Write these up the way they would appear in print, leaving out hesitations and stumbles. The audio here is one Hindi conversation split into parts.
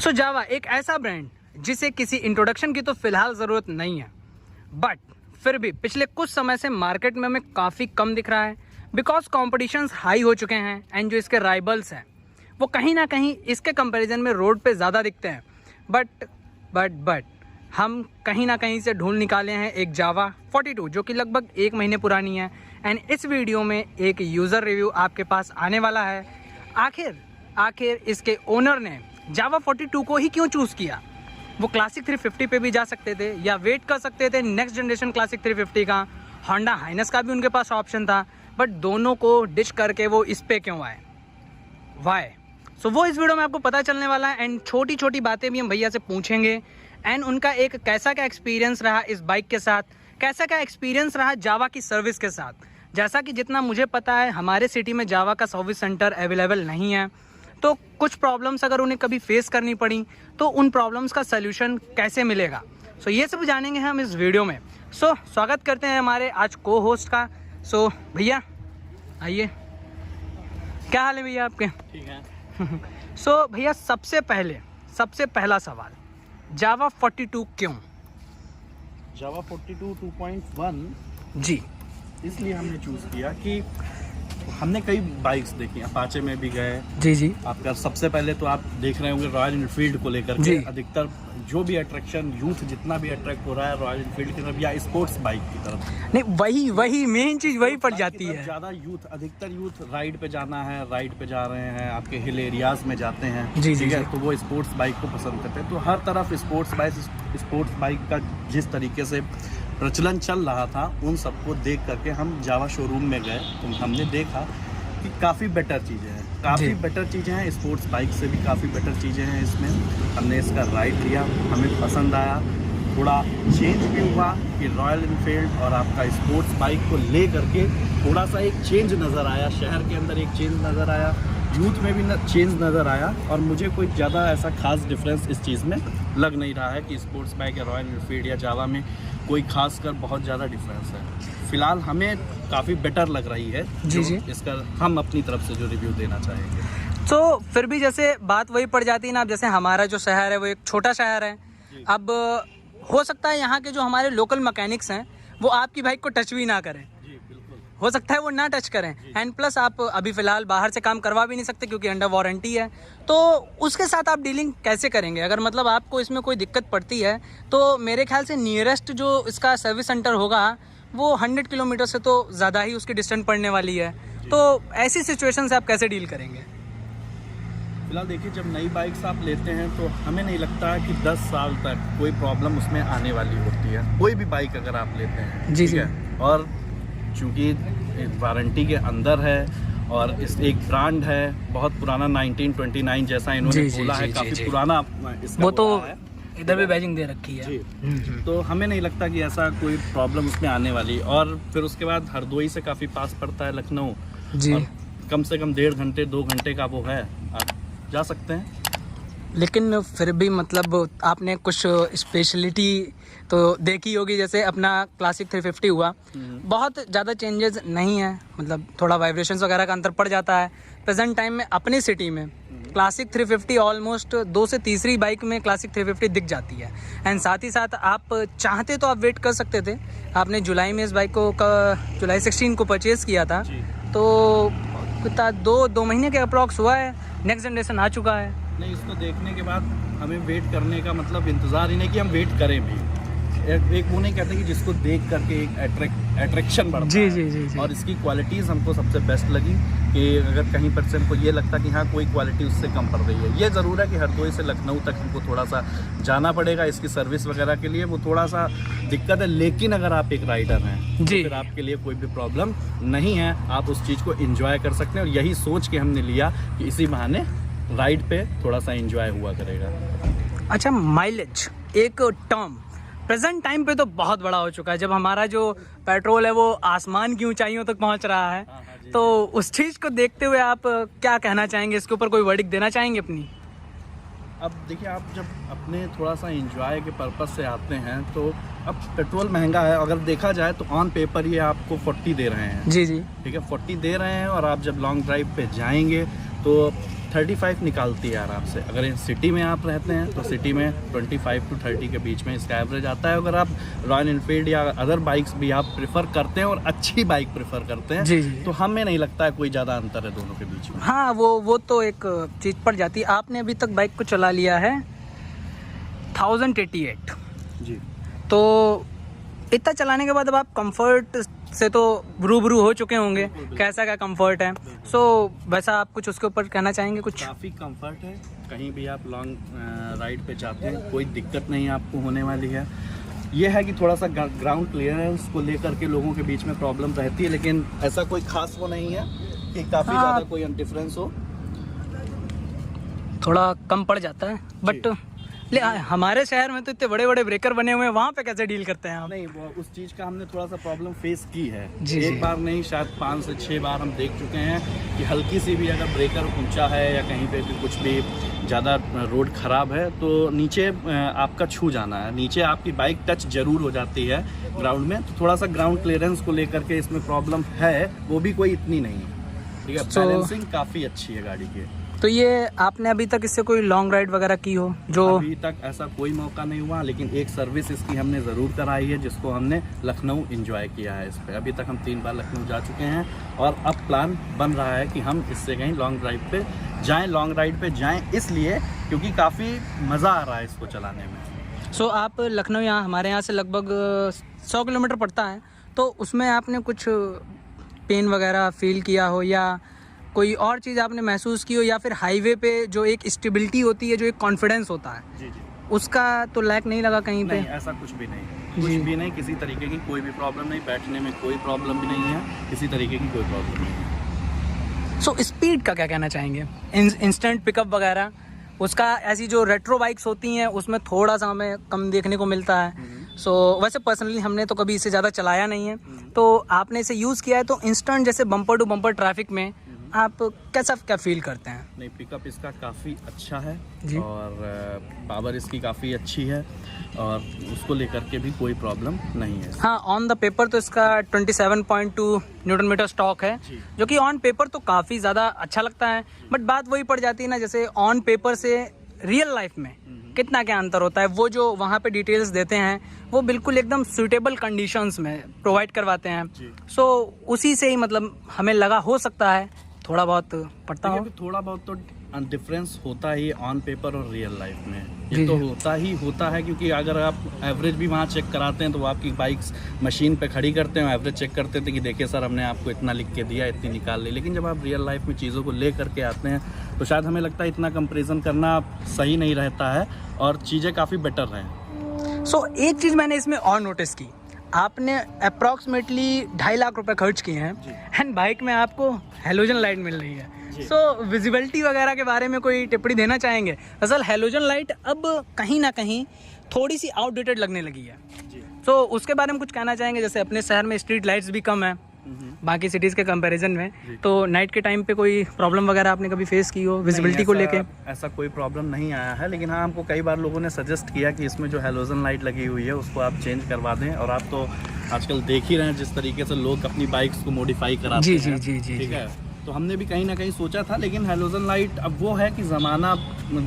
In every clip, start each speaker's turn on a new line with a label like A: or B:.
A: सो जावा एक ऐसा ब्रांड जिसे किसी इंट्रोडक्शन की तो फिलहाल ज़रूरत नहीं है, बट फिर भी पिछले कुछ समय से मार्केट में हमें काफ़ी कम दिख रहा है बिकॉज कॉम्पिटिशन्स हाई हो चुके हैं एंड जो इसके राइवल्स हैं वो कहीं ना कहीं इसके कंपैरिजन में रोड पे ज़्यादा दिखते हैं। बट हम कहीं ना कहीं से ढूंढ निकाले हैं एक जावा 42 जो कि लगभग 1 महीने पुरानी है एंड इस वीडियो में एक यूज़र रिव्यू आपके पास आने वाला है। आखिर इसके ओनर ने जावा 42 को ही क्यों चूज़ किया। वो क्लासिक 350 पे भी जा सकते थे या वेट कर सकते थे नेक्स्ट जनरेशन क्लासिक 350 का, होंडा हाइनस का भी उनके पास ऑप्शन था, बट दोनों को डिश करके वो इस पे क्यों आए, वाई। सो वो इस वीडियो में आपको पता चलने वाला है एंड छोटी छोटी बातें भी हम भैया से पूछेंगे एंड उनका एक कैसा क्या एक्सपीरियंस रहा इस बाइक के साथ, कैसा क्या एक्सपीरियंस रहा जावा की सर्विस के साथ। जैसा कि जितना मुझे पता है हमारे सिटी में जावा का सर्विस सेंटर अवेलेबल नहीं है, तो कुछ प्रॉब्लम्स अगर उन्हें कभी फेस करनी पड़ी तो उन प्रॉब्लम्स का सल्यूशन कैसे मिलेगा। सो ये सब जानेंगे हम इस वीडियो में। सो स्वागत करते हैं हमारे आज को होस्ट का। सो भैया आइए, क्या हाल है भैया आपके?
B: ठीक है।
A: सो भैया सबसे पहला सवाल, जावा 42 क्यों?
B: जावा 42 2.1
A: जी
B: इसलिए हमने चूज़ किया कि हमने कई बाइक्स देखी, अपाचे में भी गए।
A: जी
B: आपका सबसे पहले तो आप देख रहे होंगे रॉयल एनफील्ड को लेकर के अधिकतर जो भी अट्रैक्शन यूथ जितना भी अट्रैक्ट हो रहा है रॉयल एनफील्ड की तरफ या स्पोर्ट्स बाइक की तरफ।
A: नहीं, वही मेन चीज वही पड़ जाती है।
B: ज़्यादा यूथ, अधिकतर यूथ राइड पे जाना है, राइड पे जा रहे हैं, आपके हिल एरियाज में जाते हैं, ठीक है, तो वो स्पोर्ट्स बाइक को पसंद करते हैं। तो हर तरफ स्पोर्ट्स बाइक का जिस तरीके से प्रचलन चल रहा था उन सबको देख करके हम जावा शोरूम में गए तो हमने देखा कि काफ़ी बेटर चीज़ें हैं, स्पोर्ट्स बाइक से भी काफ़ी बेटर चीज़ें हैं इसमें। हमने इसका राइड लिया, हमें पसंद आया, थोड़ा चेंज भी हुआ कि रॉयल एनफील्ड और आपका स्पोर्ट्स बाइक को ले करके थोड़ा सा एक चेंज नज़र आया, शहर के अंदर एक चेंज नज़र आया, यूथ में भी चेंज नज़र आया और मुझे कोई ज़्यादा ऐसा खास डिफरेंस इस चीज़ में लग नहीं रहा है कि स्पोर्ट्स बाइक या रॉयल एनफील्ड या जावा में कोई खास कर बहुत ज़्यादा डिफरेंस है। फिलहाल हमें काफ़ी बेटर लग रही है जी। इसका हम अपनी तरफ से जो रिव्यू देना चाहेंगे।
A: तो फिर भी जैसे बात वही पड़ जाती है ना, अब जैसे हमारा जो शहर है वो एक छोटा शहर है, अब हो सकता है यहाँ के जो हमारे लोकल मैकेनिक्स हैं वो आपकी बाइक को टच भी ना करें, हो सकता है वो ना टच करें एंड प्लस आप अभी फ़िलहाल बाहर से काम करवा भी नहीं सकते क्योंकि अंडर वारंटी है, तो उसके साथ आप डीलिंग कैसे करेंगे? अगर मतलब आपको इसमें कोई दिक्कत पड़ती है तो मेरे ख्याल से नियरेस्ट जो इसका सर्विस सेंटर होगा वो 100 किलोमीटर से तो ज़्यादा ही उसकी डिस्टेंस पड़ने वाली है, तो ऐसी सिचुएशन से आप कैसे डील करेंगे?
B: फिलहाल देखिए, जब नई बाइक्स आप लेते हैं तो हमें नहीं लगता कि 10 साल तक कोई प्रॉब्लम उसमें आने वाली होती है, कोई भी बाइक अगर आप लेते हैं, ठीक है। और चूँकि वारंटी के अंदर है और इस एक ब्रांड है बहुत पुराना 1929 जैसा इन्होंने बोला है, काफ़ी पुराना इसका
A: वो तो इधर भी बैजिंग दे रखी है
B: जी। तो हमें नहीं लगता कि ऐसा कोई प्रॉब्लम उसमें आने वाली। और फिर उसके बाद हरदोई से काफ़ी पास पड़ता है लखनऊ जी, और कम से कम 1.5 घंटे 2 घंटे का वो है, आप जा सकते हैं।
A: लेकिन फिर भी मतलब आपने कुछ स्पेशलिटी तो देखी होगी, जैसे अपना क्लासिक 350 हुआ, बहुत ज़्यादा चेंजेस नहीं है, मतलब थोड़ा वाइब्रेशंस वगैरह का अंतर पड़ जाता है। प्रेजेंट टाइम में अपनी सिटी में क्लासिक 350 ऑलमोस्ट 2 से तीसरी बाइक में क्लासिक 350 दिख जाती है एंड साथ ही साथ आप चाहते तो आप वेट कर सकते थे। आपने जुलाई में इस बाइक को जुलाई 16 को परचेज़ किया था, तो कितना 2 महीने के अप्रॉक्स हुआ है, नेक्स्ट जनरेशन आ चुका है।
B: नहीं, इसको देखने के बाद हमें वेट करने का मतलब इंतज़ार ही नहीं कि हम वेट करें भी। एक वो नहीं कहते कि जिसको देख करके एक अट्रैक्शन बढ़ता है जी। और इसकी क्वालिटीज़ हमको सबसे बेस्ट लगी कि अगर कहीं पर से हमको ये लगता कि हाँ कोई क्वालिटी उससे कम पड़ रही है। ये ज़रूर है कि हरदोई से लखनऊ तक हमको थोड़ा सा जाना पड़ेगा इसकी सर्विस वगैरह के लिए, वो थोड़ा सा दिक्कत है। लेकिन अगर आप एक राइडर हैं तो फिर आपके लिए कोई भी प्रॉब्लम नहीं है, आप उस चीज़ को इंजॉय कर सकते हैं। और यही सोच के हमने लिया कि इसी बहाने राइड पे थोड़ा सा एंजॉय हुआ करेगा।
A: अच्छा, माइलेज एक टर्म प्रेजेंट टाइम पे तो बहुत बड़ा हो चुका है, जब हमारा जो पेट्रोल है वो आसमान की ऊंचाइयों तक पहुंच रहा है। तो उस चीज़ को देखते हुए आप क्या कहना चाहेंगे, इसके ऊपर कोई वर्डिक्ट देना चाहेंगे अपनी?
B: अब देखिए, आप जब अपने थोड़ा सा एंजॉय के पर्पस से आते हैं तो अब पेट्रोल महंगा है, अगर देखा जाए तो ऑन पेपर ये आपको 40 दे रहे हैं जी, ठीक है, 40 दे रहे हैं। और आप जब लॉन्ग ड्राइव पे जाएंगे तो 35 निकालती है आराम से। अगर इन सिटी में आप रहते हैं तो सिटी में 25 to 30 के बीच में इसका एवरेज आता है। अगर आप रॉयल एनफील्ड या अदर बाइक्स भी आप प्रेफर करते हैं और अच्छी बाइक प्रेफर करते हैं,
A: जी।
B: तो हमें नहीं लगता है कोई ज़्यादा अंतर है दोनों के बीच में।
A: हाँ, वो तो एक चीज़ पड़ जाती है। आपने अभी तक बाइक को चला लिया है 1088
B: जी।
A: तो इतना चलाने के बाद अब आप कंफर्ट से तो रूबरू हो चुके होंगे, कैसा क्या कंफर्ट है। सो वैसा आप कुछ उसके ऊपर कहना चाहेंगे कुछ?
B: काफ़ी कंफर्ट है, कहीं भी आप लॉन्ग राइड पे जाते हैं कोई दिक्कत नहीं आपको होने वाली है। ये है कि थोड़ा सा ग्राउंड क्लियरेंस को लेकर के लोगों के बीच में प्रॉब्लम रहती है, लेकिन ऐसा कोई खास वो नहीं है कि काफ़ी ज़्यादा कोई डिफरेंस हो।
A: थोड़ा कम पड़ जाता है, बट हमारे शहर में तो इतने बड़े बड़े ब्रेकर बने हुए हैं, वहाँ पे कैसे डील करते हैं आप?
B: नहीं, वो उस चीज़ का हमने थोड़ा सा प्रॉब्लम फेस की है।
A: जी,
B: एक बार नहीं, शायद 5 से 6 बार हम देख चुके हैं कि हल्की सी भी अगर ब्रेकर ऊंचा है या कहीं पे भी कुछ भी ज़्यादा रोड ख़राब है तो नीचे आपका छू जाना है, नीचे आपकी बाइक टच जरूर हो जाती है ग्राउंड में। तो थोड़ा सा ग्राउंड क्लियरेंस को लेकर के इसमें प्रॉब्लम है, वो भी कोई इतनी नहीं है। ठीक है, बैलेंसिंग काफ़ी अच्छी है गाड़ी की।
A: तो ये आपने अभी तक इससे कोई लॉन्ग राइड वगैरह की हो? जो
B: अभी तक ऐसा कोई मौका नहीं हुआ, लेकिन एक सर्विस इसकी हमने ज़रूर कराई है जिसको हमने लखनऊ एंजॉय किया है इस पर। अभी तक हम 3 बार लखनऊ जा चुके हैं और अब प्लान बन रहा है कि हम इससे कहीं लॉन्ग ड्राइव पे जाएं, लॉन्ग राइड पे जाएं, इसलिए क्योंकि काफ़ी मज़ा आ रहा है इसको चलाने में।
A: सो आप लखनऊ यहाँ हमारे यहाँ से लगभग 100 किलोमीटर पड़ता है, तो उसमें आपने कुछ पेन वगैरह फील किया हो या कोई और चीज़ आपने महसूस की हो, या फिर हाईवे पे जो एक स्टेबिलिटी होती है, जो एक कॉन्फिडेंस होता है,
B: जी जी,
A: उसका तो लैक नहीं लगा कहीं पे?
B: नहीं, ऐसा कुछ भी नहीं, कुछ भी नहीं, किसी तरीके की कोई भी प्रॉब्लम नहीं, बैठने में कोई प्रॉब्लम भी नहीं है, किसी तरीके की कोई प्रॉब्लम नहीं है।
A: सो स्पीड का क्या कहना चाहेंगे? इंस्टेंट पिकअप वगैरह उसका, ऐसी जो रेट्रो बाइक्स होती हैं उसमें थोड़ा सा हमें कम देखने को मिलता है। सो वैसे पर्सनली हमने तो कभी इससे ज़्यादा चलाया नहीं है, तो आपने इसे यूज़ किया है, तो इंस्टेंट जैसे बम्पर टू बम्पर ट्रैफिक में आप क्या फील करते हैं?
B: नहीं, पिकअप इसका काफ़ी अच्छा है
A: जी।
B: और पावर इसकी काफ़ी अच्छी है और उसको लेकर के भी कोई प्रॉब्लम नहीं है।
A: हाँ, ऑन द पेपर तो इसका 27.2 न्यूटन मीटर स्टॉक है, जो कि ऑन पेपर तो काफ़ी ज़्यादा अच्छा लगता है। बट बात वही पड़ जाती है ना, जैसे ऑन पेपर से रियल लाइफ में कितना क्या अंतर होता है। वो जो वहाँ पे डिटेल्स देते हैं वो बिल्कुल एकदम सूटेबल कंडीशंस में प्रोवाइड करवाते हैं। सो उसी से ही मतलब हमें लगा हो सकता है थोड़ा बहुत पड़ता हो।
B: थोड़ा बहुत तो डिफरेंस होता ही ऑन पेपर और रियल लाइफ में, ये तो होता है क्योंकि अगर आप एवरेज भी वहाँ चेक कराते हैं तो वो आपकी बाइक्स मशीन पे खड़ी करते हैं, एवरेज चेक करते थे कि देखिए सर हमने आपको इतना लिख के दिया, इतनी निकाल ली। लेकिन जब आप रियल लाइफ में चीज़ों को ले करके आते हैं तो शायद हमें लगता है इतना कंपेरिजन करना सही नहीं रहता है और चीज़ें काफ़ी बेटर रहें।
A: सो एक चीज़ मैंने इसमें और नोटिस की, आपने अप्रॉक्सीमेटली 2.5 लाख रुपए खर्च किए हैं एंड बाइक में आपको हेलोजन लाइट मिल रही है। सो विजिबिलिटी वगैरह के बारे में कोई टिप्पणी देना चाहेंगे? असल हेलोजन लाइट अब कहीं ना कहीं थोड़ी सी आउटडेटेड लगने लगी है, सो उसके बारे में कुछ कहना चाहेंगे? जैसे अपने शहर में स्ट्रीट लाइट्स भी कम है बाकी सिटीज़ के कंपैरिजन में, तो नाइट के टाइम पे कोई प्रॉब्लम वगैरह आपने कभी फेस की हो विजिबिलिटी को लेके?
B: ऐसा कोई प्रॉब्लम नहीं आया है, लेकिन हाँ हमको कई बार लोगों ने सजेस्ट किया कि इसमें जो हेलोजन लाइट लगी हुई है उसको आप चेंज करवा दें। और आप तो आजकल देख ही रहे हैं जिस तरीके से लोग अपनी बाइक्स को मॉडिफाई कराते हैं।
A: जी,
B: ठीक है, तो हमने भी कहीं ना कहीं सोचा था, लेकिन हेलोजन लाइट अब वो है कि ज़माना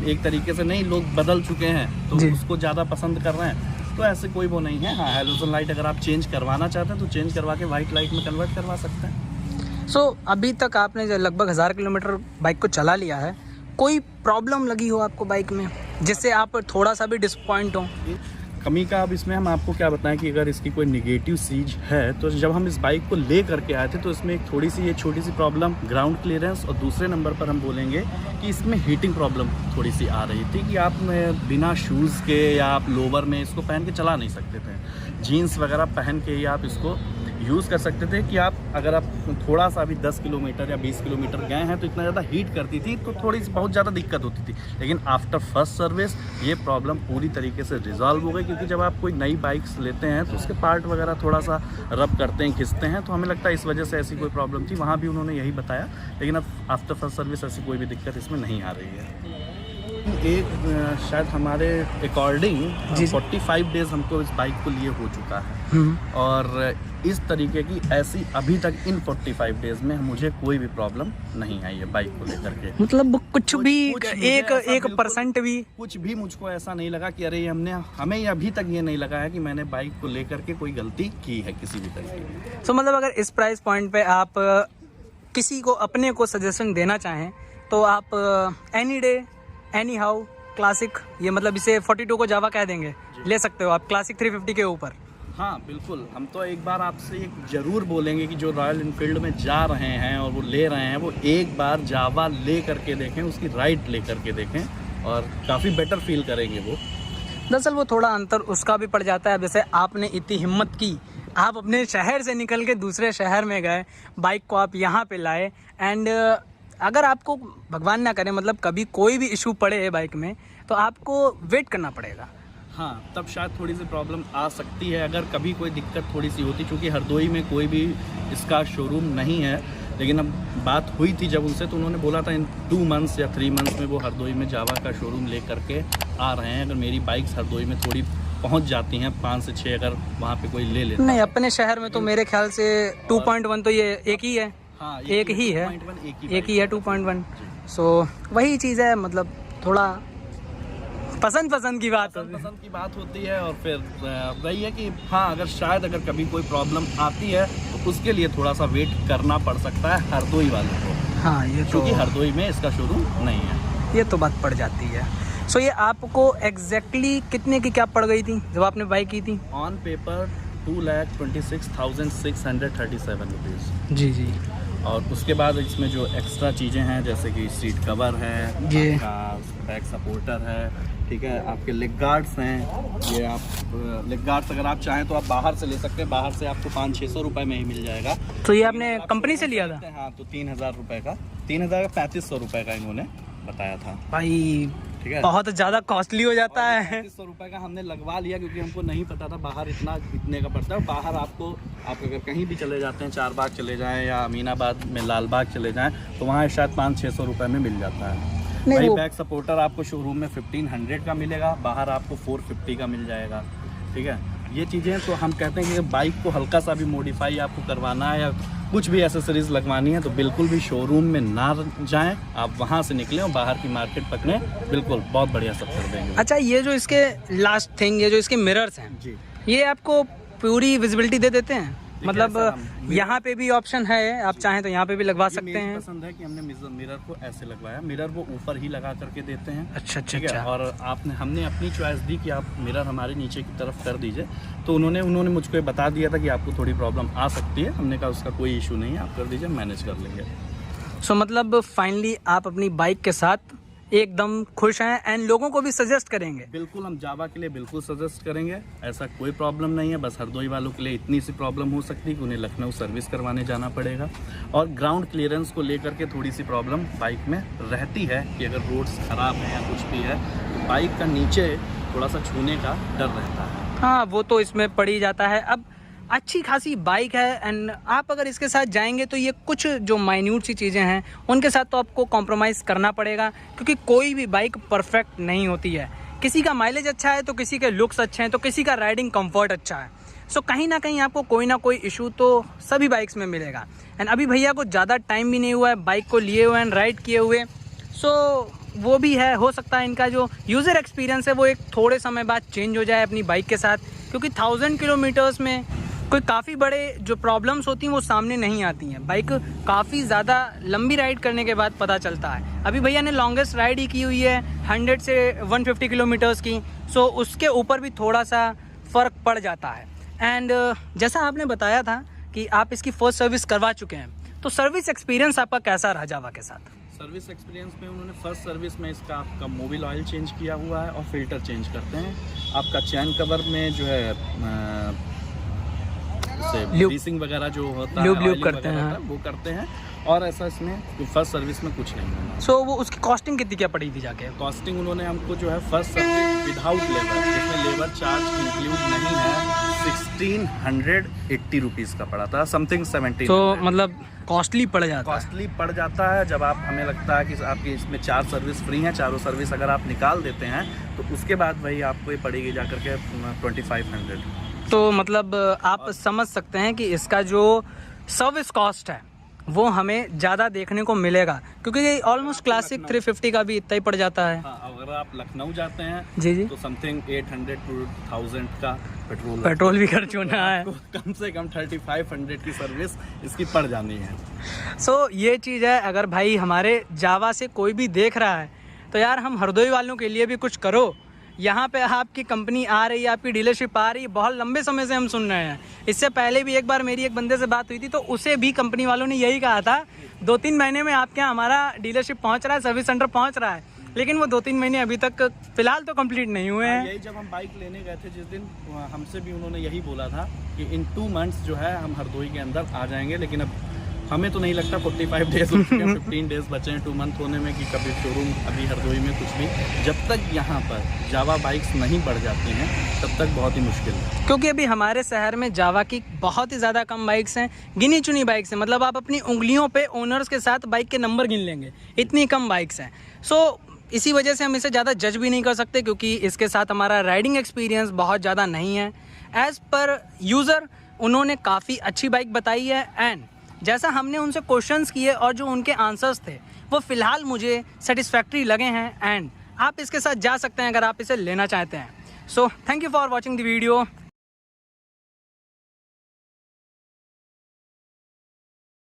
B: एक तरीके से नहीं, लोग बदल चुके हैं तो उसको ज़्यादा पसंद कर रहे हैं, तो ऐसे कोई वो नहीं है। हाँ, हेलोजन लाइट अगर आप चेंज करवाना चाहते हैं तो चेंज करवा के वाइट लाइट में कन्वर्ट करवा सकते हैं।
A: सो अभी तक आपने जो लगभग 1000 किलोमीटर बाइक को चला लिया है, कोई प्रॉब्लम लगी हो आपको बाइक में जिससे आप थोड़ा सा भी डिसपॉइंट हो?
B: कमी का अब इसमें हम आपको क्या बताएं कि अगर इसकी कोई निगेटिव चीज़ है तो जब हम इस बाइक को ले करके आए थे तो इसमें एक थोड़ी सी ये छोटी सी प्रॉब्लम ग्राउंड क्लियरेंस, और दूसरे नंबर पर हम बोलेंगे कि इसमें हीटिंग प्रॉब्लम थोड़ी सी आ रही थी कि आप बिना शूज़ के या आप लोवर में इसको पहन के चला नहीं सकते थे। जीन्स वगैरह पहन के ही आप इसको यूज़ कर सकते थे कि आप अगर आप थोड़ा सा भी 10 किलोमीटर या 20 किलोमीटर गए हैं तो इतना ज़्यादा हीट करती थी तो थोड़ी सी बहुत ज़्यादा दिक्कत होती थी। लेकिन आफ्टर फर्स्ट सर्विस ये प्रॉब्लम पूरी तरीके से रिजॉल्व हो गई, क्योंकि जब आप कोई नई बाइक्स लेते हैं तो उसके पार्ट वगैरह थोड़ा सा रब करते हैं, खिंचते हैं, तो हमें लगता है इस वजह से ऐसी कोई प्रॉब्लम थी। वहाँ भी उन्होंने यही बताया, लेकिन अब आफ्टर फर्स्ट सर्विस ऐसी कोई भी दिक्कत इसमें नहीं आ रही है। एक शायद हमारे अकॉर्डिंग
A: जी।
B: 45 डेज हमको इस बाइक को लिए हो चुका है, और इस तरीके की ऐसी अभी तक इन 45 डेज में मुझे कोई भी प्रॉब्लम नहीं आई है बाइक को लेकर के।
A: मतलब कुछ भी एक
B: बिल्कुल
A: परसेंट भी
B: कुछ भी मुझको ऐसा नहीं लगा कि अरे हमें ये अभी तक ये नहीं लगा है कि मैंने बाइक को लेकर के कोई गलती की है किसी भी तरीके की।
A: तो मतलब अगर इस प्राइस पॉइंट पे आप किसी को अपने को सजेशन देना चाहें तो आप any day any how classic, ये मतलब इसे 42 को जावा कह देंगे, ले सकते हो आप क्लासिक 350 के ऊपर।
B: हाँ बिल्कुल, हम तो एक बार आपसे एक ज़रूर बोलेंगे कि जो रॉयल इनफील्ड में जा रहे हैं और वो ले रहे हैं, वो एक बार जावा ले करके देखें, उसकी राइड ले करके देखें, और काफ़ी बेटर फील करेंगे वो।
A: दरअसल वो थोड़ा अंतर उसका भी पड़ जाता है। जैसे आपने इतनी हिम्मत की, आप अपने शहर से निकल के दूसरे शहर में गए, बाइक को आप यहाँ पे लाए, एंड अगर आपको भगवान ना करे मतलब कभी कोई भी इशू पड़े बाइक में तो आपको वेट करना पड़ेगा।
B: हाँ, तब शायद थोड़ी सी प्रॉब्लम आ सकती है अगर कभी कोई दिक्कत थोड़ी सी होती, क्योंकि हरदोई में कोई भी इसका शोरूम नहीं है। लेकिन अब बात हुई थी जब उनसे, तो उन्होंने बोला था इन 2 मंथ्स या 3 मंथ्स में वो हरदोई में जावा का शोरूम ले करके आ रहे हैं। अगर मेरी बाइक्स हरदोई में थोड़ी पहुंच जाती हैं 5 से 6, अगर वहाँ पे कोई ले लेता
A: नहीं, अपने शहर में तो मेरे ख्याल से 2.1 तो ये एक ही है।
B: हाँ,
A: एक ही है,
B: 2.1
A: एक ही है 2.1। सो वही चीज़ है, मतलब थोड़ा पसंद की बात
B: पसंद की बात होती है। और फिर वही है कि हाँ, अगर कभी कोई प्रॉब्लम आती है तो उसके लिए थोड़ा सा वेट करना पड़ सकता है हरदोई वालों को।
A: हाँ, ये तो
B: क्योंकि हरदोई में इसका शोरूम नहीं है,
A: ये तो बात पड़ जाती है। सो ये आपको एग्जैक्टली कितने की क्या पड़ गई थी जब आपने बाई की थी?
B: On paper 2,26,637 rupees.
A: जी जी।
B: और उसके बाद इसमें जो एक्स्ट्रा चीज़ें हैं, जैसे कि सीट कवर है, आपका बैक सपोर्टर है, ठीक है, आपके लेग गार्ड्स हैं। ये आप लेग गार्ड्स अगर आप चाहें तो आप बाहर से ले सकते हैं, बाहर से आपको 500-600 रुपये में ही मिल जाएगा।
A: तो ये आपने कंपनी से लिया था?
B: हाँ, तो 3,000 रुपये का, 3,3500 रुपये का इन्होंने बताया था
A: भाई।
B: ठीक है,
A: बहुत ज़्यादा कॉस्टली हो जाता है।
B: 3500 रुपये का हमने लगवा लिया, क्योंकि हमको नहीं पता था बाहर इतने का पड़ता है। बाहर आप अगर कहीं भी चले जाते हैं, चारबाग चले जाएं या अमीनाबाद में लालबाग चले जाएं, तो वहाँ शायद 500-600 रुपये में मिल जाता है। वही बैक सपोर्टर आपको शोरूम में 1500 का मिलेगा, बाहर आपको 450 का मिल जाएगा। ठीक है, ये चीज़ें तो हम कहते हैं कि बाइक को हल्का सा भी मॉडिफाई आपको करवाना है या कुछ भी एसेसरीज लगवानी है तो बिल्कुल भी शोरूम में ना जाएं, आप वहाँ से निकलें और बाहर की मार्केट पकड़ें, बिल्कुल बहुत बढ़िया सब कर देंगे।
A: अच्छा, ये जो इसके लास्ट थिंग, ये जो इसके मिरर्स हैं
B: जी,
A: ये आपको पूरी विजिबिलिटी दे देते हैं? मतलब यहाँ पे भी ऑप्शन है, आप चाहें तो यहाँ पे भी लगवा सकते हैं।
B: पसंद है कि हमने मिरर को ऐसे लगवाया, मिरर वो ऊपर ही लगा करके देते हैं।
A: अच्छा अच्छा
B: अच्छा। और हमने अपनी चॉइस दी कि आप मिरर हमारे नीचे की तरफ कर दीजिए, तो उन्होंने मुझको बता दिया था कि आपको थोड़ी प्रॉब्लम आ सकती है। हमने कहा उसका कोई इशू नहीं है, आप कर दीजिए, मैनेज कर लेंगे।
A: सो मतलब फाइनली आप अपनी बाइक के साथ एकदम खुश हैं एंड लोगों को भी सजेस्ट करेंगे?
B: बिल्कुल, हम जावा के लिए बिल्कुल सजेस्ट करेंगे, ऐसा कोई प्रॉब्लम नहीं है। बस हरदोई वालों के लिए इतनी सी प्रॉब्लम हो सकती है कि उन्हें लखनऊ सर्विस करवाने जाना पड़ेगा, और ग्राउंड क्लियरेंस को लेकर के थोड़ी सी प्रॉब्लम बाइक में रहती है कि अगर रोड्स ख़राब हैं या कुछ भी है तो बाइक का नीचे थोड़ा सा छूने का डर रहता है।
A: हाँ, वो तो इसमें पड़ ही जाता है। अब अच्छी खासी बाइक है एंड आप अगर इसके साथ जाएंगे तो ये कुछ जो माइन्यूट सी चीज़ें हैं उनके साथ तो आपको कॉम्प्रोमाइज़ करना पड़ेगा, क्योंकि कोई भी बाइक परफेक्ट नहीं होती है। किसी का माइलेज अच्छा है तो किसी के लुक्स अच्छे हैं तो किसी का राइडिंग कंफर्ट अच्छा है। सो कहीं ना कहीं आपको कोई ना कोई इशू तो सभी बाइक्स में मिलेगा। एंड अभी भैया को ज़्यादा टाइम भी नहीं हुआ है बाइक को लिए हुए एंड राइड किए हुए, सो वो भी है, हो सकता है इनका जो यूज़र एक्सपीरियंस है वो एक थोड़े समय बाद चेंज हो जाए अपनी बाइक के साथ, क्योंकि 1000 किलोमीटर्स में कोई काफ़ी बड़े जो प्रॉब्लम्स होती हैं वो सामने नहीं आती हैं। बाइक काफ़ी ज़्यादा लंबी राइड करने के बाद पता चलता है। अभी भैया ने लॉन्गेस्ट राइड ही की हुई है 100 से 150 किलोमीटर्स की, सो उसके ऊपर भी थोड़ा सा फ़र्क पड़ जाता है। एंड जैसा आपने बताया था कि आप इसकी फर्स्ट सर्विस करवा चुके हैं, तो सर्विस एक्सपीरियंस आपका कैसा रहा जावा के साथ?
B: सर्विस एक्सपीरियंस में उन्होंने फर्स्ट सर्विस में इसका आपका मोबिल ऑयल चेंज किया हुआ है और फिल्टर चेंज करते हैं। आपका चैन कवर में जो है ग्रीसिंग वगैरह जो होता है,
A: ल्यूब करते हैं,
B: वो करते हैं। और ऐसा इसमें फर्स्ट सर्विस में कुछ नहीं होना।
A: सो वो उसकी कॉस्टिंग कितनी क्या पड़ी थी जाके?
B: कॉस्टिंग उन्होंने हमको जो है फर्स्ट सर्विस विदाउट लेबर, जिसमें लेबर चार्ज इंक्लूड नहीं है, 1680 रुपीज़ का पड़ा था, समथिंग 17।
A: तो मतलब कॉस्टली पड़ जाता है।
B: कॉस्टली पड़ जाता है जब आप, हमें लगता है कि आपकी इसमें 4 सर्विस फ्री हैं, चारों सर्विस अगर आप निकाल देते हैं तो उसके बाद वही आपको ये पड़ेगी जा करके 2500।
A: तो मतलब आप समझ सकते हैं कि इसका जो सर्विस कॉस्ट है वो हमें ज़्यादा देखने को मिलेगा, क्योंकि ऑलमोस्ट क्लासिक 350 का भी इतना ही पड़ जाता है।
B: हाँ, अगर आप लखनऊ जाते हैं
A: जी
B: तो समथिंग 800 to 1000 का
A: पेट्रोल भी खर्च होना है।
B: कम से कम 3500 की सर्विस इसकी पड़ जानी है।
A: सो ये चीज़ है, अगर भाई हमारे जावा से कोई भी देख रहा है तो यार हम हरदोई वालों के लिए भी कुछ करो। यहाँ पे आपकी कंपनी आ रही है, आपकी डीलरशिप आ रही है, बहुत लंबे समय से हम सुन रहे हैं। इससे पहले भी एक बार मेरी एक बंदे से बात हुई थी तो उसे भी कंपनी वालों ने यही कहा था 2-3 महीने में आपके यहाँ हमारा डीलरशिप पहुँच रहा है, सर्विस सेंटर पहुँच रहा है, लेकिन वो 2-3 महीने अभी तक फिलहाल तो कंप्लीट नहीं हुए हैं।
B: यही जब हम बाइक लेने गए थे जिस दिन, हमसे भी उन्होंने यही बोला था कि इन 2 मंथ्स जो है हम हरदोई के अंदर आ जाएंगे, लेकिन अब हमें तो नहीं लगता 45 डेज 15 डेज बचे हैं 2 मंथ होने में कि कभी शोरूम अभी हरदोई में कुछ भी, जब तक यहाँ पर जावा बाइक्स नहीं बढ़ जाती हैं तब तक बहुत ही मुश्किल है।
A: क्योंकि अभी हमारे शहर में जावा की बहुत ही ज़्यादा कम बाइक्स हैं, गिनी चुनी बाइक्स हैं, मतलब आप अपनी उंगलियों पे ओनर्स के साथ बाइक के नंबर गिन लेंगे, इतनी कम बाइक्स हैं। सो इसी वजह से हम इसे ज़्यादा जज भी नहीं कर सकते, क्योंकि इसके साथ हमारा राइडिंग एक्सपीरियंस बहुत ज़्यादा नहीं है। एज़ पर यूज़र उन्होंने काफ़ी अच्छी बाइक बताई है, एंड जैसा हमने उनसे क्वेश्चंस किए और जो उनके आंसर्स थे वो फ़िलहाल मुझे सेटिस्फैक्ट्री लगे हैं, एंड आप इसके साथ जा सकते हैं अगर आप इसे लेना चाहते हैं। So thank you for watching the video.